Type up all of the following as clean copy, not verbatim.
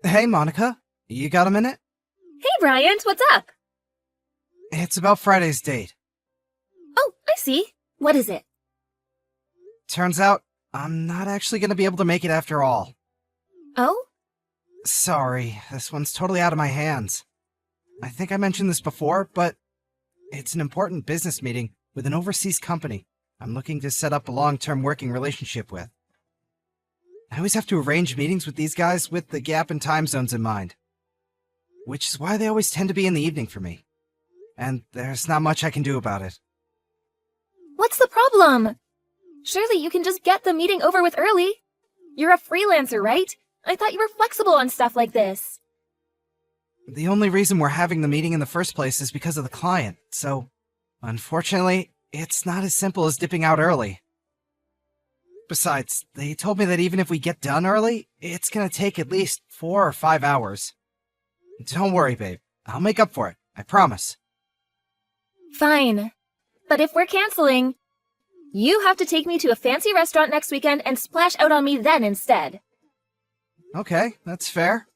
Hey, Monica. You got a minute? Hey, Bryant, what's up? It's about Friday's date. Oh, I see. What is it? Turns out, I'm not actually gonna be able to make it after all. Oh? Sorry, this one's totally out of my hands. I think I mentioned this before, but it's an important business meeting with an overseas company I'm looking to set up a long-term working relationship with. I always have to arrange meetings with these guys with the gap in time zones in mind, which is why they always tend to be in the evening for me. And there's not much I can do about it. What's the problem? Surely you can just get the meeting over with early. You're a freelancer, right? I thought you were flexible on stuff like this. The only reason we're having the meeting in the first place is because of the client, so unfortunately, it's not as simple as dipping out early. Besides, they told me that even if we get done early, it's gonna take at least 4 or 5 hours. Don't worry, babe. I'll make up for it. I promise. Fine. But if we're canceling, you have to take me to a fancy restaurant next weekend and splash out on me then instead. Okay, that's fair.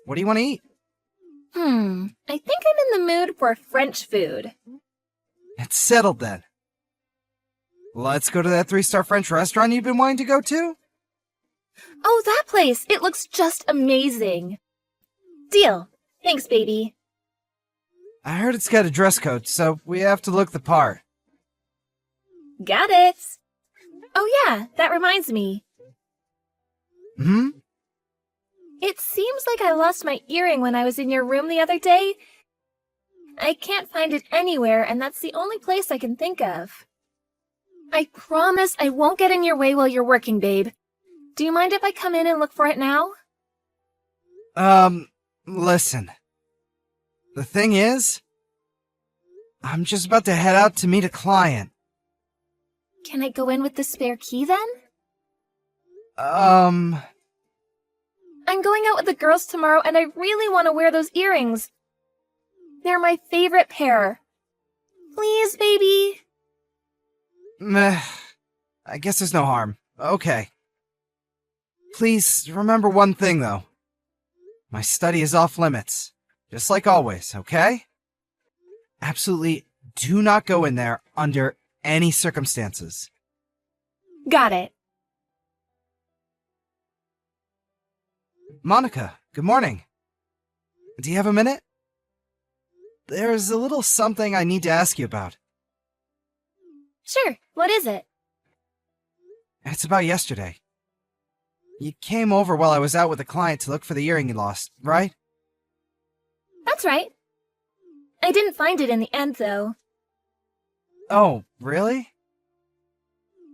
What do you want to eat? I think I'm in the mood for French food. It's settled then. Let's go to that 3-star French restaurant you've been wanting to go to? Oh, that place! It looks just amazing. Deal. Thanks, baby. I heard it's got a dress code, so we have to look the part. Got it. Oh yeah, that reminds me. It seems like I lost my earring when I was in your room the other day. I can't find it anywhere, and that's the only place I can think of. I promise I won't get in your way while you're working, babe. Do you mind if I come in and look for it now? Listen. The thing is, I'm just about to head out to meet a client. Can I go in with the spare key then? I'm going out with the girls tomorrow and I really want to wear those earrings. They're my favorite pair. Please, baby. Meh. I guess there's no harm. Okay. Please remember one thing, though. My study is off limits. Just like always, okay? Absolutely do not go in there under any circumstances. Got it. Monica, good morning. Do you have a minute? There's a little something I need to ask you about. Sure, what is it? It's about yesterday. You came over while I was out with a client to look for the earring you lost, right? That's right. I didn't find it in the end, though. Oh, really?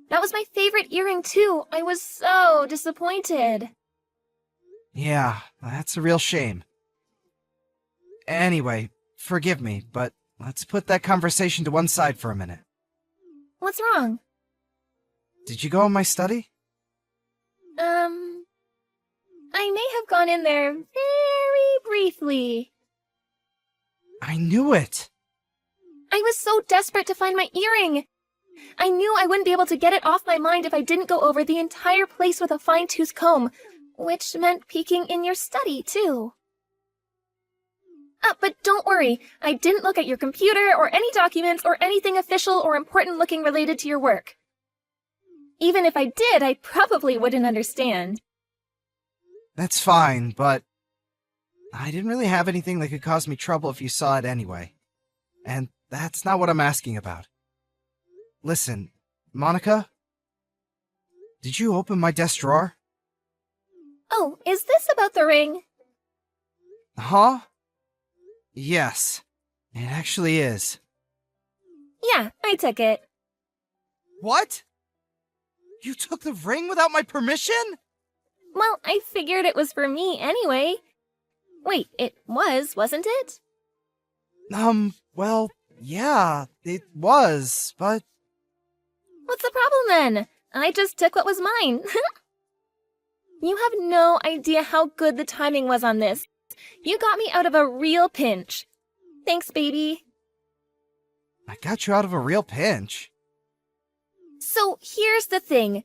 That was my favorite earring, too. I was so disappointed. Yeah, that's a real shame. Anyway, forgive me, but let's put that conversation to one side for a minute. What's wrong? Did you go in my study? I may have gone in there very briefly. I knew it! I was so desperate to find my earring. I knew I wouldn't be able to get it off my mind if I didn't go over the entire place with a fine-tooth comb, which meant peeking in your study, too. But don't worry, I didn't look at your computer or any documents or anything official or important-looking related to your work. Even if I did, I probably wouldn't understand. That's fine, but I didn't really have anything that could cause me trouble if you saw it anyway. And that's not what I'm asking about. Listen, Monica, did you open my desk drawer? Oh, is this about the ring? Huh? Yes, it actually is. Yeah, I took it. What? You took the ring without my permission? Well, I figured it was for me anyway. Wait, it wasn't it? Well, yeah, it was, but... What's the problem then? I just took what was mine. You have no idea how good the timing was on this. You got me out of a real pinch. Thanks, baby. I got you out of a real pinch. So here's the thing.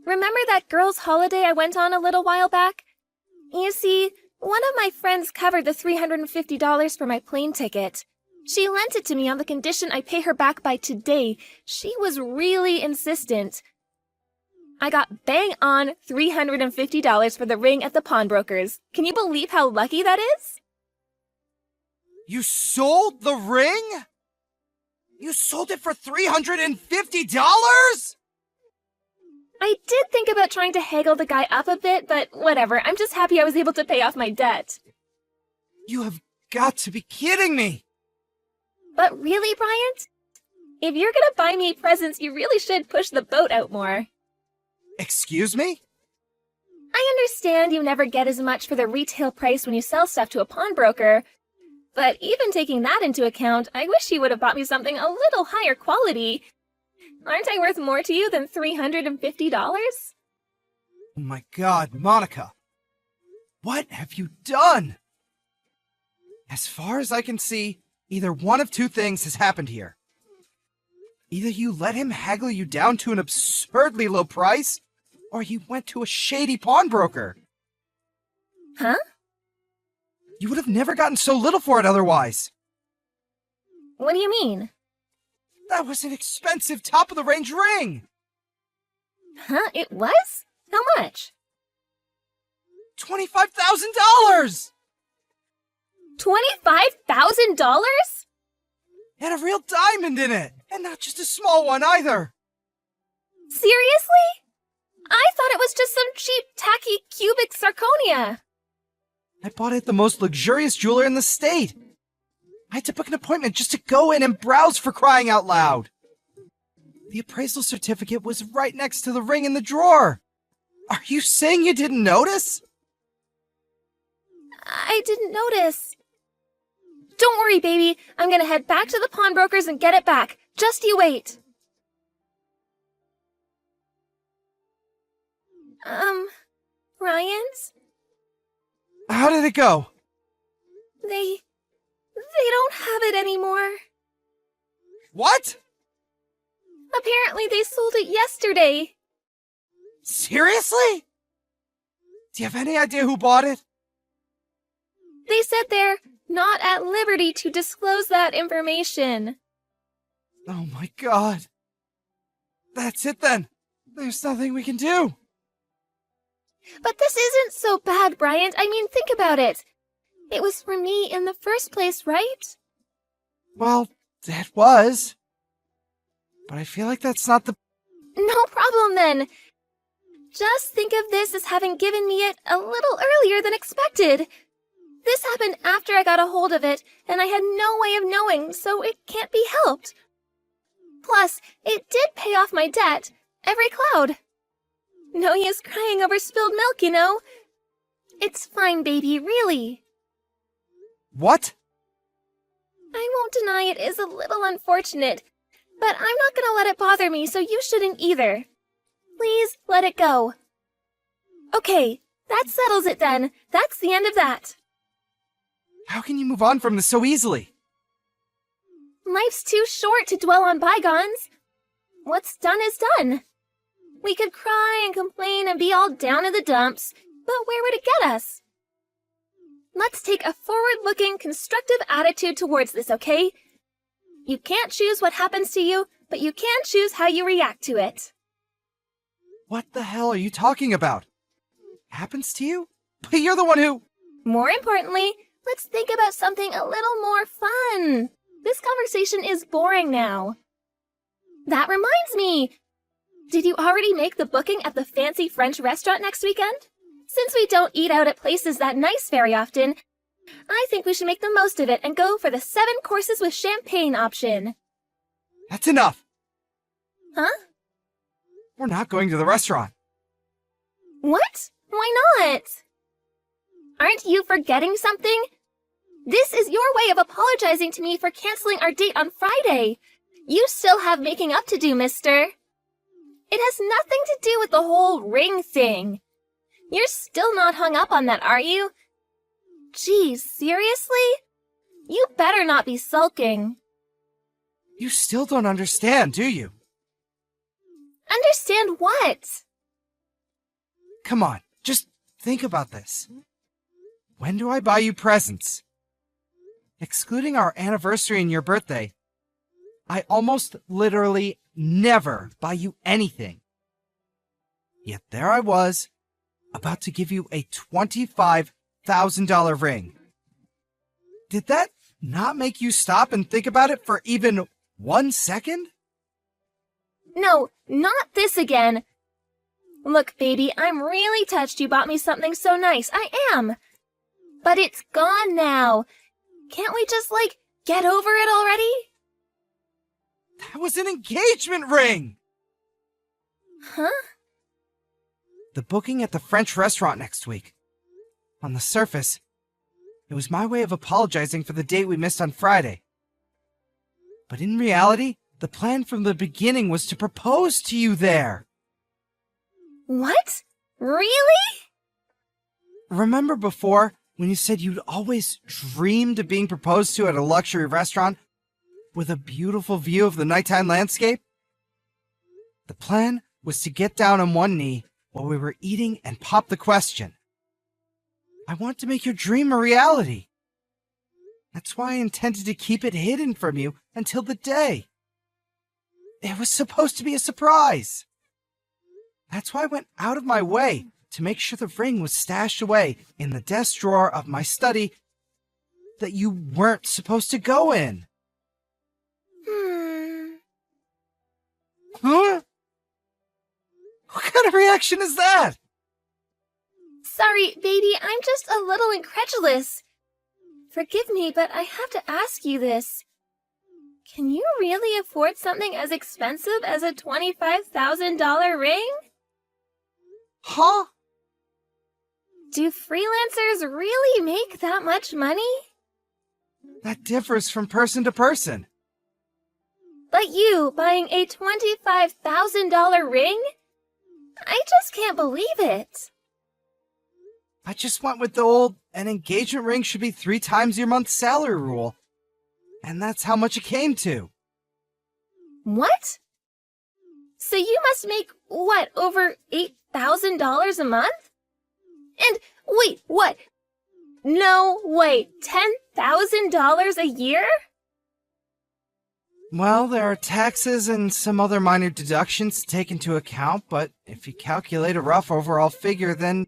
Remember that girls' holiday I went on a little while back? You see, one of my friends covered the $350 for my plane ticket. She lent it to me on the condition I pay her back by today. She was really insistent. I got bang on $350 for the ring at the pawnbroker's. Can you believe how lucky that is? You sold the ring? You sold it for $350? I did think about trying to haggle the guy up a bit, but whatever. I'm just happy I was able to pay off my debt. You have got to be kidding me! But really, Bryant? If you're gonna buy me presents, you really should push the boat out more. Excuse me? I understand you never get as much for the retail price when you sell stuff to a pawnbroker, but even taking that into account, I wish you would have bought me something a little higher quality. Aren't I worth more to you than $350? Oh my God, Monica! What have you done? As far as I can see, either one of two things has happened here. Either you let him haggle you down to an absurdly low price, or you went to a shady pawnbroker. Huh? You would have never gotten so little for it otherwise. What do you mean? That was an expensive top-of-the-range ring! Huh? It was? How much? $25,000! $25,000? It had a real diamond in it, and not just a small one either. Seriously? I thought it was just some cheap, tacky, cubic zirconia. I bought it at the most luxurious jeweler in the state. I had to book an appointment just to go in and browse, for crying out loud. The appraisal certificate was right next to the ring in the drawer. Are you saying you didn't notice? I didn't notice. Don't worry, baby. I'm gonna head back to the pawnbroker's and get it back. Just you wait. Ryan's? How did it go? They don't have it anymore. What? Apparently they sold it yesterday. Seriously? Do you have any idea who bought it? They said they're not at liberty to disclose that information. Oh my God. That's it then. There's nothing we can do. But this isn't so bad, Bryant. I mean, think about it. It was for me in the first place, right? Well, it was. But I feel like that's not the... No problem then. Just think of this as having given me it a little earlier than expected. This happened after I got a hold of it, and I had no way of knowing, so it can't be helped. Plus, it did pay off my debt, every cloud. No use crying over spilled milk, you know. It's fine, baby, really. What? I won't deny it is a little unfortunate, but I'm not gonna let it bother me, so you shouldn't either. Please let it go. Okay, that settles it then. That's the end of that. How can you move on from this so easily? Life's too short to dwell on bygones. What's done is done. We could cry and complain and be all down in the dumps, but where would it get us? Let's take a forward-looking, constructive attitude towards this, okay? You can't choose what happens to you, but you can choose how you react to it. What the hell are you talking about? Happens to you? But you're the one who... More importantly, let's think about something a little more fun. This conversation is boring now. That reminds me. Did you already make the booking at the fancy French restaurant next weekend? Since we don't eat out at places that nice very often, I think we should make the most of it and go for the 7 courses with champagne option. That's enough. Huh? We're not going to the restaurant. What? Why not? Aren't you forgetting something? This is your way of apologizing to me for canceling our date on Friday. You still have making up to do, mister. It has nothing to do with the whole ring thing. You're still not hung up on that, are you? Geez, seriously? You better not be sulking. You still don't understand, do you? Understand what? Come on, just think about this. when do I buy you presents? Excluding our anniversary and your birthday, I almost literally never buy you anything. Yet there I was, about to give you a $25,000 ring. Did that not make you stop and think about it for even 1 second? No, not this again. Look, baby, I'm really touched you bought me something so nice. I am. But it's gone now. Can't we just, get over it already? That was an engagement ring! Huh? The booking at the French restaurant next week. On the surface, it was my way of apologizing for the date we missed on Friday. But in reality, the plan from the beginning was to propose to you there. What? Really? Remember before, when you said you'd always dreamed of being proposed to at a luxury restaurant with a beautiful view of the nighttime landscape? The plan was to get down on one knee while we were eating and pop the question. I want to make your dream a reality. That's why I intended to keep it hidden from you until the day. It was supposed to be a surprise. That's why I went out of my way to make sure the ring was stashed away in the desk drawer of my study that you weren't supposed to go in. Huh? What kind of reaction is that? Sorry, baby, I'm just a little incredulous. Forgive me, but I have to ask you this. Can you really afford something as expensive as a $25,000 ring? Huh? Do freelancers really make that much money? That differs from person to person. But you buying a $25,000 ring? I just can't believe it. I just went with the old, an engagement ring should be 3 times your month's salary rule. And that's how much it came to. What? So you must make, over $8,000 a month? And wait, what? No, wait, $10,000 a year? Well, there are taxes and some other minor deductions to take into account, but if you calculate a rough overall figure, then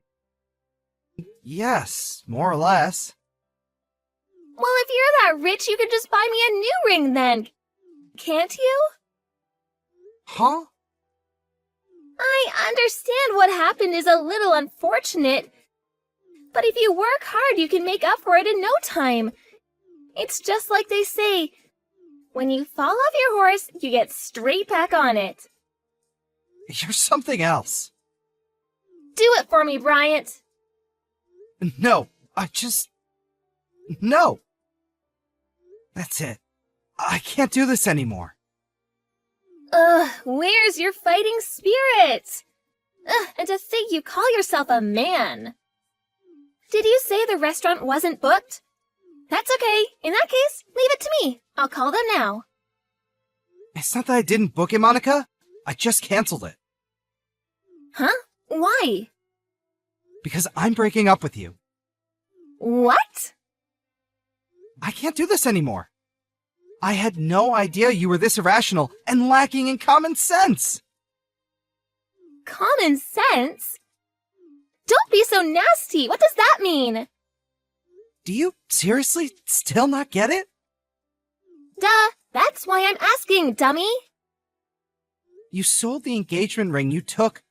yes, more or less. Well, if you're that rich, you could just buy me a new ring then. Can't you? Huh? I understand what happened is a little unfortunate, but if you work hard, you can make up for it in no time. It's just like they say, when you fall off your horse, you get straight back on it. You're something else. Do it for me, Bryant. No, No! That's it. I can't do this anymore. Where's your fighting spirit? And to think you call yourself a man. Did you say the restaurant wasn't booked? That's okay. In that case, leave it to me. I'll call them now. It's not that I didn't book it, Monica. I just canceled it. Huh? Why? Because I'm breaking up with you. What? I can't do this anymore. I had no idea you were this irrational and lacking in common sense. Common sense? Don't be so nasty. What does that mean? Do you seriously still not get it? Duh. That's why I'm asking, dummy. You sold the engagement ring you took,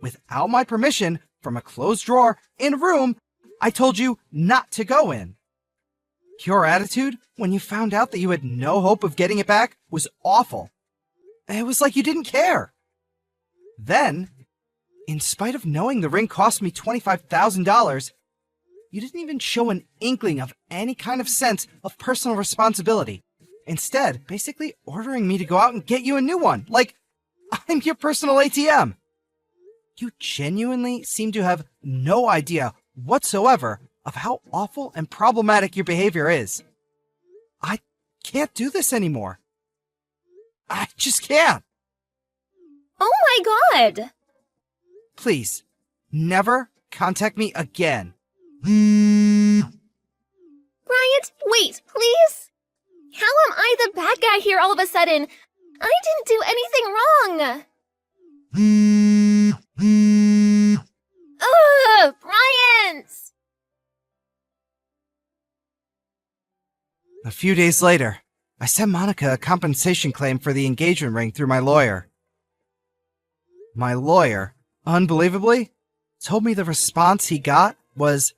without my permission, from a closed drawer in a room I told you not to go in. Your attitude, when you found out that you had no hope of getting it back, was awful. It was like you didn't care. Then, in spite of knowing the ring cost me $25,000, you didn't even show an inkling of any kind of sense of personal responsibility. Instead, basically ordering me to go out and get you a new one, like I'm your personal ATM. You genuinely seem to have no idea whatsoever of how awful and problematic your behavior is. I can't do this anymore. I just can't. Oh my god! Please, never contact me again. Bryant, wait, please? How am I the bad guy here all of a sudden? I didn't do anything wrong! Ugh, Bryant! A few days later, I sent Monica a compensation claim for the engagement ring through my lawyer. My lawyer, unbelievably, told me the response he got was,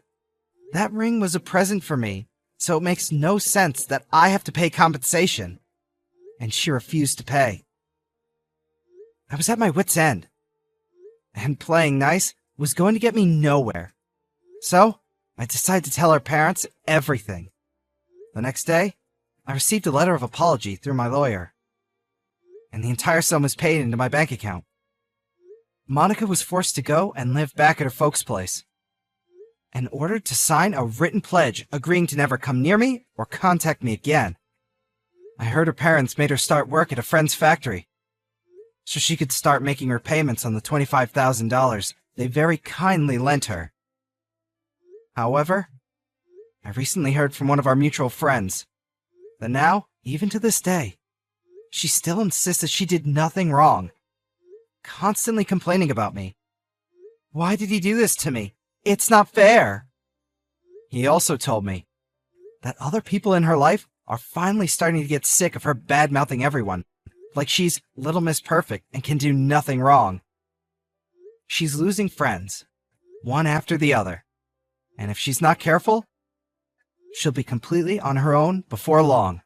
"That ring was a present for me, so it makes no sense that I have to pay compensation." And she refused to pay. I was at my wit's end, and playing nice was going to get me nowhere. So, I decided to tell her parents everything. The next day, I received a letter of apology through my lawyer, and the entire sum was paid into my bank account. Monica was forced to go and live back at her folks' place, and ordered to sign a written pledge agreeing to never come near me or contact me again. I heard her parents made her start work at a friend's factory, so she could start making her payments on the $25,000 they very kindly lent her. However, I recently heard from one of our mutual friends that now, even to this day, she still insists that she did nothing wrong, constantly complaining about me. Why did he do this to me? It's not fair. He also told me that other people in her life are finally starting to get sick of her bad-mouthing everyone, like she's Little Miss Perfect and can do nothing wrong. She's losing friends, one after the other, and if she's not careful, she'll be completely on her own before long.